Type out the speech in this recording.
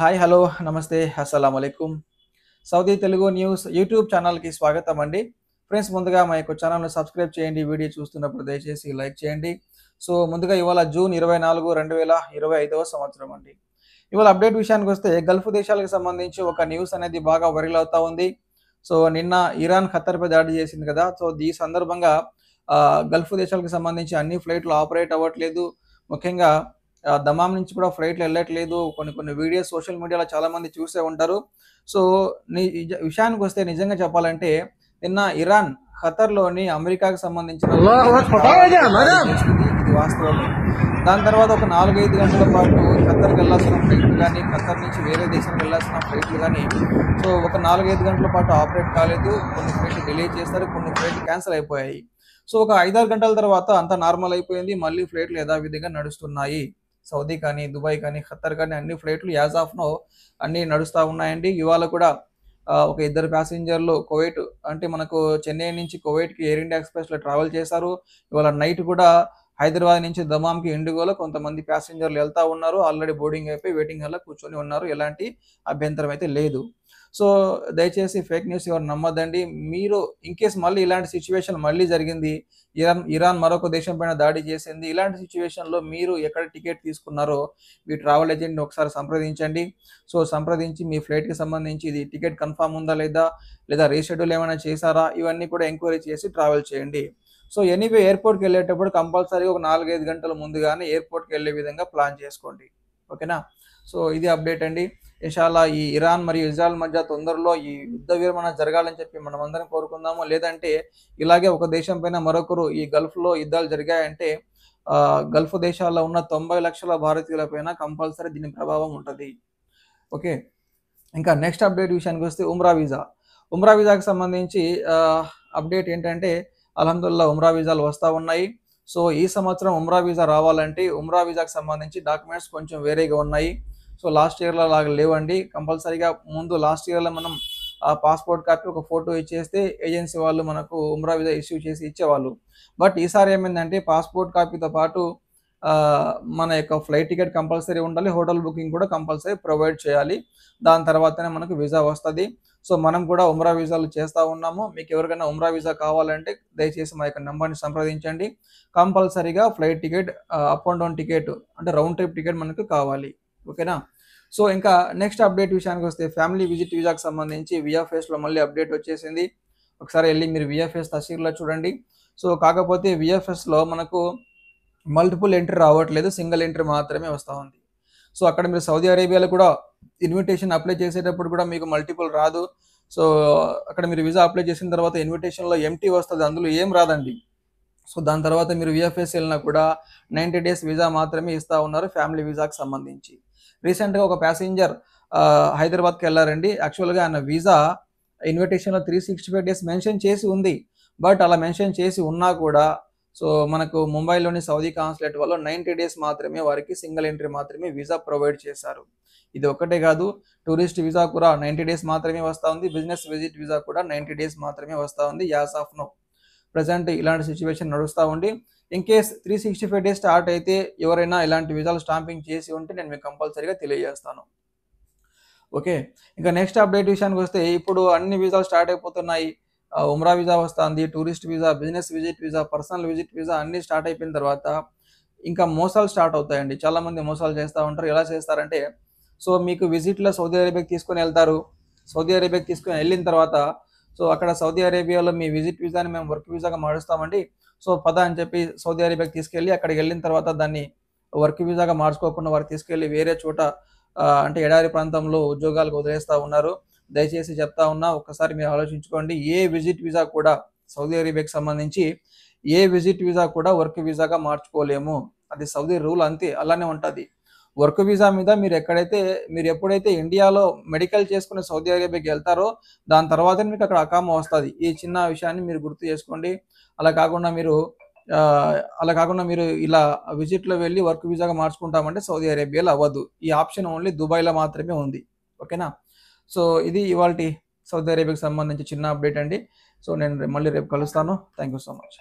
Hi hello నమస్తే అస్సలం అలైకుం సౌదీ తెలుగు న్యూస్ యూట్యూబ్ ఛానల్కి స్వాగతం అండి. ఫ్రెండ్స్, ముందుగా మా యొక్క ఛానల్ను సబ్స్క్రైబ్ చేయండి. వీడియో చూస్తున్నప్పుడు దయచేసి లైక్ చేయండి. సో ముందుగా ఇవాళ జూన్ 24, 2025 సంవత్సరం అండి. ఇవాళ అప్డేట్ విషయానికి వస్తే గల్ఫ్ దేశాలకు సంబంధించి ఒక న్యూస్ అనేది బాగా వైరల్ అవుతా ఉంది. సో నిన్న ఇరాన్ ఖత్తర్పై దాడి చేసింది కదా. సో ఈ సందర్భంగా గల్ఫ్ దేశాలకు సంబంధించి అన్ని ఫ్లైట్లు ఆపరేట్ అవ్వట్లేదు. ముఖ్యంగా దమాం నుంచి కూడా ఫ్లైట్లు వెళ్ళట్లేదు. కొన్ని వీడియోస్ సోషల్ మీడియాలో చాలామంది చూసే ఉంటారు. సో విషయానికి వస్తే నిజంగా చెప్పాలంటే నిన్న ఇరాన్ ఖతర్లోని అమెరికాకు సంబంధించిన ఇది వాస్తవమే. దాని తర్వాత ఒక 4-5 గంటల పాటు ఖత్తర్కి వెళ్ళాల్సిన ఫ్లైట్లు కానీ, ఖత్తర్ నుంచి వేరే దేశానికి వెళ్ళాల్సిన ఫ్లైట్లు కానీ సో ఒక 4-5 గంటల పాటు ఆపరేట్ కాలేదు. కొన్ని ఫ్లైట్లు డిలే చేస్తారు, కొన్ని ఫ్లైట్లు క్యాన్సిల్ అయిపోయాయి. సో ఒక 5-6 గంటల తర్వాత అంతా నార్మల్ అయిపోయింది. మళ్ళీ ఫ్లైట్లు యథావిధిగా నడుస్తున్నాయి. సౌదీ కానీ, దుబాయ్ కానీ, ఖత్తర్ కానీ అన్ని ఫ్లైట్లు యాజ్ ఆఫ్ నో అన్నీ నడుస్తూ ఉన్నాయండి. ఇవాళ కూడా ఒక 2 ప్యాసింజర్లు కువైట్ అంటే మనకు చెన్నై నుంచి కువైట్కి ఎయిర్ ఇండియా ఎక్స్ప్రెస్లో ట్రావెల్ చేశారు. ఇవాళ నైట్ కూడా హైదరాబాద్ నుంచి దమాంకి ఇండిగోలో కొంతమంది ప్యాసింజర్లు వెళ్తూ ఉన్నారు. ఆల్రెడీ బోర్డింగ్ అయిపోయి వెయిటింగ్ హాల్లో కూర్చొని ఉన్నారు. ఎలాంటి అభ్యంతరం అయితే లేదు. సో దయచేసి ఫేక్ న్యూస్ ఎవరు నమ్మద్దండి. మీరు ఇన్కేస్ మళ్ళీ ఇలాంటి సిచ్యువేషన్ మళ్ళీ జరిగింది, ఇరాన్ మరొక దేశం పైన దాడి చేసింది, ఇలాంటి సిచ్యువేషన్లో మీరు ఎక్కడ టికెట్ తీసుకున్నారో మీ ట్రావెల్ ఏజెంట్ని ఒకసారి సంప్రదించండి. సో సంప్రదించి మీ ఫ్లైట్కి సంబంధించి ఇది టికెట్ కన్ఫామ్ ఉందా లేదా రీషెడ్యూల్ ఏమైనా చేశారా, ఇవన్నీ కూడా ఎంక్వైరీ చేసి ట్రావెల్ చేయండి. సో ఎనీవే ఎయిర్పోర్ట్కి వెళ్ళేటప్పుడు కంపల్సరీగా ఒక 4-5 గంటల ముందుగానే ఎయిర్పోర్ట్కి వెళ్ళే విధంగా ప్లాన్ చేసుకోండి. ఓకేనా? సో ఇది అప్డేట్ అండి. ఇన్షాల్లా ఈ ఇరాన్ మరియు ఇజ్రాయెల్ మధ్య తొందరలో ఈ యుద్ధ విరమణ జరగాలని చెప్పి మనం అందరం కోరుకుందాము. లేదంటే ఇలాగే ఒక దేశం పైన మరొకరు ఈ గల్ఫ్లో యుద్ధాలు జరిగాయంటే గల్ఫ్ దేశాల్లో ఉన్న 90 లక్షల భారతీయుల పైన కంపల్సరీ దీని ప్రభావం ఉంటుంది. ఓకే, ఇంకా నెక్స్ట్ అప్డేట్ విషయానికి వస్తే ఉమ్రా వీసాకి సంబంధించి అప్డేట్ ఏంటంటే అల్హమ్దుల్లా ఉమ్రా వీసాలు వస్తూ ఉన్నాయి. సో ఈ సంవత్సరం ఉమ్రా వీసా రావాలంటే ఉమ్రా వీసాకి సంబంధించి డాక్యుమెంట్స్ కొంచెం వేరేగా ఉన్నాయి. సో లాస్ట్ ఇయర్లో లాగా లేవండి. కంపల్సరీగా ముందు లాస్ట్ ఇయర్లో మనం పాస్పోర్ట్ కాపీ ఒక ఫోటో ఇచ్చేస్తే ఏజెన్సీ వాళ్ళు మనకు ఉమ్రా వీసా ఇష్యూ చేసి ఇచ్చేవాళ్ళు. బట్ ఈసారి ఏమైందంటే పాస్పోర్ట్ కాపీతో పాటు మన యొక్క ఫ్లైట్ టికెట్ కంపల్సరీ ఉండాలి, హోటల్ బుకింగ్ కూడా కంపల్సరీ ప్రొవైడ్ చేయాలి. దాని తర్వాతనే మనకు వీసా వస్తుంది. సో మనం కూడా ఉమ్రా వీసాలు చేస్తూ ఉన్నాము. మీకు ఎవరికైనా ఉమ్రా వీసా కావాలంటే దయచేసి మా యొక్క నెంబర్ని సంప్రదించండి. కంపల్సరీగా flight ticket, up and down ticket అంటే రౌండ్ ట్రిప్ టికెట్ మనకు కావాలి. ఓకేనా? సో ఇంకా నెక్స్ట్ అప్డేట్ విషయానికి వస్తే ఫ్యామిలీ విజిట్ వీసాకి సంబంధించి విఎఫ్ఎస్లో మళ్ళీ అప్డేట్ వచ్చేసింది. ఒకసారి వెళ్ళి మీరు విఎఫ్ఎస్ తస్వీర్లో చూడండి. సో కాకపోతే విఎఫ్ఎస్లో మనకు మల్టిపుల్ ఎంట్రీ రావట్లేదు, సింగిల్ ఎంట్రీ మాత్రమే వస్తూ ఉంది. సో అక్కడ మీరు సౌదీ అరేబియాలో కూడా ఇన్విటేషన్ అప్లై చేసేటప్పుడు కూడా మీకు మల్టిపుల్ రాదు. సో అక్కడ మీరు వీసా అప్లై చేసిన తర్వాత ఇన్విటేషన్లో ఎంటీ వస్తుంది, అందులో ఏం రాదండి. సో దాని తర్వాత మీరు విఎఫ్ఎస్ వెళ్ళినా కూడా 90 డేస్ వీసా మాత్రమే ఇస్తూ ఉన్నారు ఫ్యామిలీ వీసాకి సంబంధించి. రీసెంట్గా ఒక ప్యాసింజర్ హైదరాబాద్కి వెళ్ళారండి. యాక్చువల్గా ఆయన వీసా ఇన్విటేషన్లో 365 డేస్ మెన్షన్ చేసి ఉంది. బట్ అలా మెన్షన్ చేసి ఉన్నా కూడా సో మనకు ముంబైలోని సౌదీ కాన్సులేట్ వాళ్ళు 90 డేస్ మాత్రమే వారికి సింగిల్ ఎంట్రీ మాత్రమే వీసా ప్రొవైడ్ చేశారు. ఇది ఒక్కటే కాదు, టూరిస్ట్ వీసా కూడా 90 డేస్ మాత్రమే వస్తూ ఉంది, బిజినెస్ విజిట్ వీసా కూడా 90 డేస్ మాత్రమే వస్తూ ఉంది యాజ్ ఆఫ్ నో. ప్రజెంట్ ఇలాంటి సిచ్యువేషన్ నడుస్తూ ఉండి ఇన్ కేస్ 365 డేస్ స్టార్ట్ అయితే ఎవరైనా ఇలాంటి వీసాలు స్టాంపింగ్ చేసి ఉంటే నేను మీకు కంపల్సరీగా తెలియజేస్తాను. ఓకే, ఇంకా నెక్స్ట్ అప్డేట్ విషయానికి వస్తే ఇప్పుడు అన్ని వీసాలు స్టార్ట్ అయిపోతున్నాయి. ఉమ్రా వీసా వస్తుంది, tourist visa, business visit visa, personal visit visa అన్నీ స్టార్ట్ అయిపోయిన తర్వాత ఇంకా మోసాలు స్టార్ట్ అవుతాయండి. చాలామంది మోసాలు చేస్తూ ఉంటారు. ఎలా చేస్తారంటే సో మీకు విజిట్లో సౌదీ అరేబియాకి తీసుకొని వెళ్తారు. సౌదీ అరేబియాకి తీసుకొని వెళ్ళిన తర్వాత సో అక్కడ సౌదీ అరేబియాలో మీ విజిట్ వీసాని మేము వర్క్ వీసాగా మారుస్తామండి, సో పద అని చెప్పి సౌదీ అరేబియాకి తీసుకెళ్ళి అక్కడికి వెళ్ళిన తర్వాత దాన్ని వర్క్ వీసాగా మార్చుకోకుండా వారు తీసుకెళ్ళి వేరే చోట అంటే ఎడారి ప్రాంతంలో ఉద్యోగాలకు వదిలేస్తూ ఉన్నారు. దయచేసి చెప్తా ఉన్నా, ఒక్కసారి మీరు ఆలోచించుకోండి. ఏ విజిట్ వీసా కూడా సౌదీ అరేబియాకి సంబంధించి ఏ విజిట్ వీసా కూడా వర్క్ వీసాగా మార్చుకోలేము. అది సౌదీ రూల్, అంతే, అలానే ఉంటుంది. వర్క్ వీసా మీద మీరు ఎప్పుడైతే ఇండియాలో మెడికల్ చేసుకుని సౌదీ అరేబియాకి వెళ్తారో దాని తర్వాత మీకు అక్కడ అకామా వస్తుంది. ఈ చిన్న విషయాన్ని మీరు గుర్తు చేసుకోండి. అలా కాకుండా మీరు ఇలా విజిట్లో వెళ్ళి వర్క్ వీసాగా మార్చుకుంటామంటే సౌదీ అరేబియాలో అవ్వదు. ఈ ఆప్షన్ ఓన్లీ దుబాయ్లో మాత్రమే ఉంది. ఓకేనా? సో ఇది ఇవాల్టి సౌదీ అరేబియాకి సంబంధించి చిన్న అప్డేట్ అండి. సో నేను మళ్ళీ రేపు కలుస్తాను. Thank you so much.